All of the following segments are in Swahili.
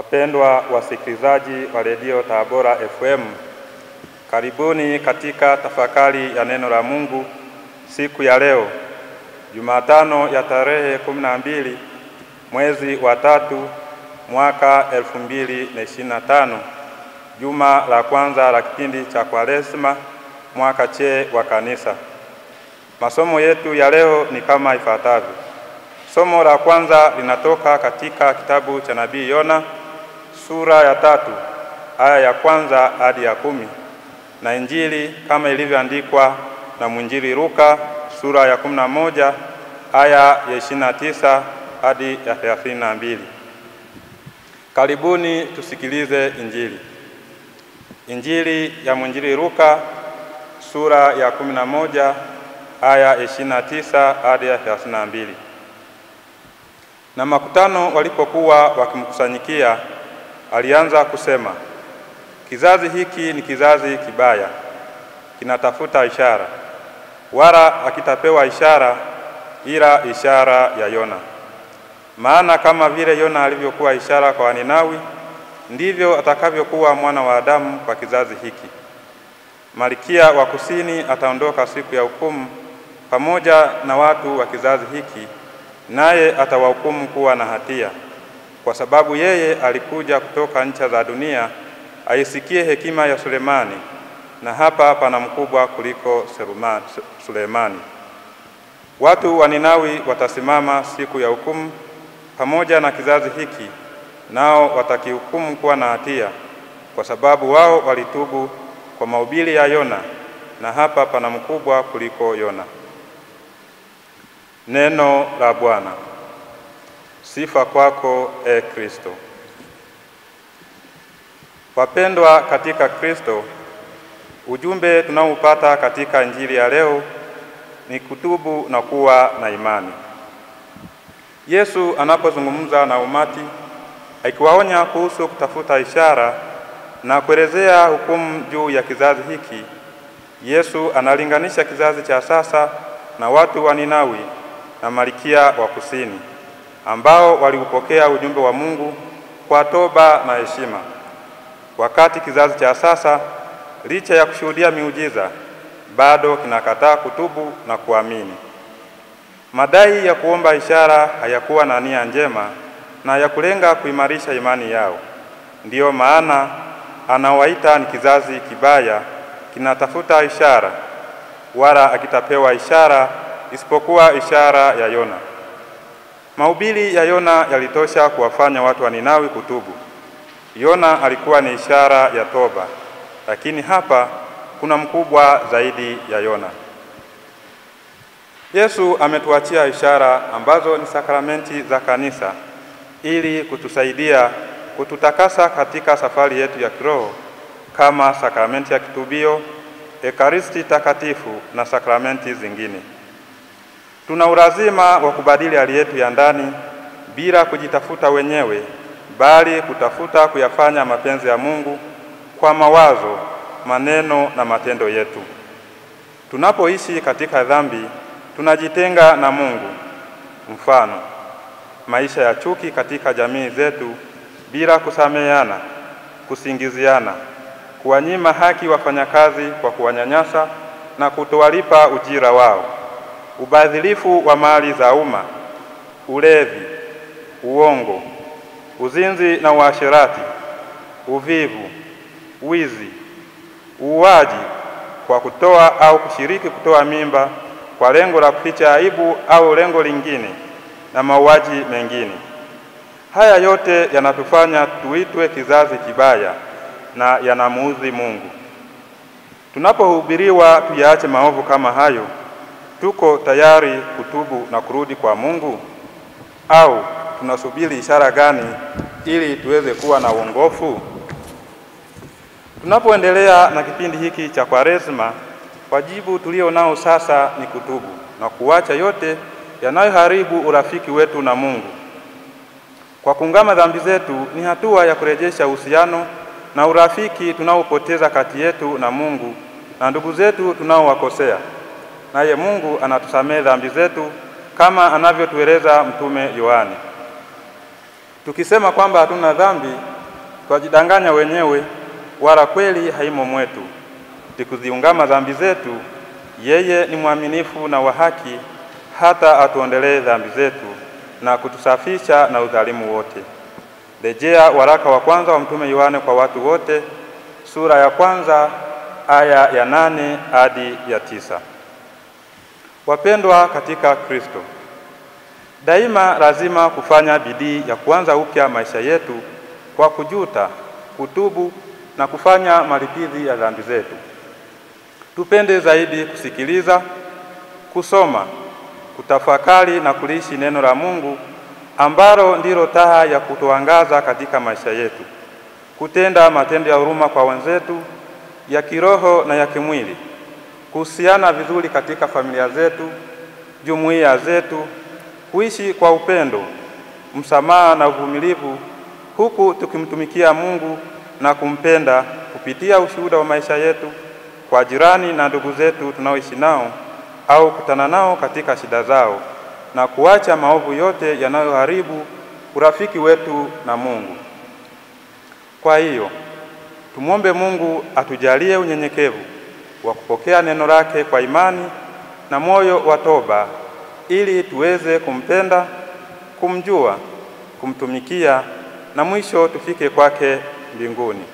Wapendwa wasikilizaji wa redio Tabora FM, karibuni katika tafakari ya neno la Mungu siku ya leo, Jumatano ya tarehe 12 mwezi wa 3 mwaka 2025, juma la kwanza la kipindi cha Kwaresma mwaka C wa Kanisa. Masomo yetu ya leo ni kama ifuatavyo. Somo la kwanza linatoka katika kitabu cha nabii Yona sura ya 3 aya ya 1 hadi ya 10, na Injili kama ilivyoandikwa na mwinjili Luka sura ya 11 aya ya 29 hadi ya 32. Karibuni tusikilize Injili. Injili ya mwinjili Luka sura ya 11 aya ya 29 hadi ya 32. Na makutano walipokuwa wakimkusanyikia, alianza kusema, kizazi hiki ni kizazi kibaya, kinatafuta ishara, wala hakitapewa ishara ila ishara ya Yona. Maana kama vile Yona alivyokuwa ishara kwa Ninawi, ndivyo atakavyokuwa mwana wa Adamu kwa kizazi hiki. Malkia wa kusini ataondoka siku ya hukumu pamoja na watu wa kizazi hiki, naye atawahukumu kuwa na hatia, kwa sababu yeye alikuja kutoka ncha za dunia aisikie hekima ya Sulemani, na hapa pana mkubwa kuliko Sulemani. Watu wa Ninawi watasimama siku ya hukumu pamoja na kizazi hiki, nao watakihukumu kuwa na hatia, kwa sababu wao walitubu kwa mahubiri ya Yona, na hapa pana mkubwa kuliko Yona. Neno la Bwana. Sifa kwako, e Kristo. Wapendwa katika Kristo, ujumbe tunaoupata katika Injili ya leo ni kutubu na kuwa na imani. Yesu anapozungumza na umati akiwaonya kuhusu kutafuta ishara na kuelezea hukumu juu ya kizazi hiki, Yesu analinganisha kizazi cha sasa na watu wa Ninawi na Malkia wa kusini, ambao waliupokea ujumbe wa Mungu kwa toba na heshima, wakati kizazi cha sasa licha ya kushuhudia miujiza bado kinakataa kutubu na kuamini. Madai ya kuomba ishara hayakuwa na nia njema na ya kulenga kuimarisha imani yao. Ndiyo maana anawaita ni kizazi kibaya, kinatafuta ishara, wala akitapewa ishara isipokuwa ishara ya Yona. Mahubiri ya Yona yalitosha kuwafanya watu wa Ninawi kutubu. Yona alikuwa ni ishara ya toba, lakini hapa kuna mkubwa zaidi ya Yona. Yesu ametuachia ishara ambazo ni sakramenti za kanisa ili kutusaidia kututakasa katika safari yetu ya kiroho, kama sakramenti ya kitubio, Ekaristi takatifu na sakramenti zingine. Tuna ulazima wa kubadili hali yetu ya ndani bila kujitafuta wenyewe, bali kutafuta kuyafanya mapenzi ya Mungu kwa mawazo, maneno na matendo yetu. Tunapoishi katika dhambi, tunajitenga na Mungu. Mfano, maisha ya chuki katika jamii zetu bila kusameheana, kusingiziana, kuwanyima haki wafanyakazi kwa kuwanyanyasa na kutowalipa ujira wao, ubadhilifu wa mali za umma, ulevi, uongo, uzinzi na uasherati, uvivu, wizi, uuaji kwa kutoa au kushiriki kutoa mimba kwa lengo la kuficha aibu au lengo lingine, na mauaji mengine. Haya yote yanatufanya tuitwe kizazi kibaya na yanamuudhi Mungu. Tunapohubiriwa tuyaache maovu kama hayo, tuko tayari kutubu na kurudi kwa Mungu, au tunasubiri ishara gani ili tuweze kuwa na uongofu? Tunapoendelea na kipindi hiki cha Kwaresma, wajibu tulio nao sasa ni kutubu na kuacha yote yanayoharibu urafiki wetu na Mungu. Kwa kungama dhambi zetu ni hatua ya kurejesha uhusiano na urafiki tunaopoteza kati yetu na Mungu na ndugu zetu tunaowakosea. Naye Mungu anatusamehe dhambi zetu kama anavyotueleza Mtume Yohane. Tukisema kwamba hatuna dhambi, twajidanganya wenyewe, wala kweli haimo mwetu. Tukiziungama dhambi zetu, yeye ni mwaminifu na wa haki, hata atuondolee dhambi zetu na kutusafisha na udhalimu wote. Rejea waraka wa kwanza wa Mtume Yohane kwa watu wote, sura ya 1 aya ya 8 hadi ya 9. Wapendwa katika Kristo, daima lazima kufanya bidii ya kuanza upya maisha yetu kwa kujuta, kutubu na kufanya malipizi ya dhambi zetu. Tupende zaidi kusikiliza, kusoma, kutafakari na kuliishi neno la Mungu ambalo ndilo taa ya kutuangaza katika maisha yetu. Kutenda matendo ya huruma kwa wenzetu ya kiroho na ya kimwili. Kuhusiana vizuri katika familia zetu, jumuiya zetu, kuishi kwa upendo, msamaha na uvumilivu, huku tukimtumikia Mungu na kumpenda kupitia ushuhuda wa maisha yetu kwa jirani na ndugu zetu tunaoishi nao au kutana nao katika shida zao, na kuacha maovu yote yanayoharibu urafiki wetu na Mungu. Kwa hiyo, tumwombe Mungu atujalie unyenyekevu wa kupokea neno lake kwa imani na moyo wa toba, ili tuweze kumpenda, kumjua, kumtumikia na mwisho tufike kwake mbinguni.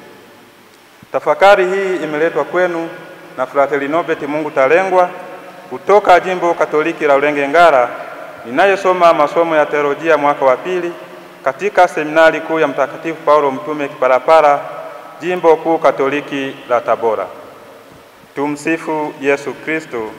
Tafakari hii imeletwa kwenu na Frateli Nobert Mungu Talengwa kutoka Jimbo Katoliki la Ulenge Ngara, ninayesoma masomo ya teolojia mwaka wa 2 katika Seminari Kuu ya Mtakatifu Paulo Mtume Kipalapala, Jimbo Kuu Katoliki la Tabora. Tumsifu Yesu Kristo.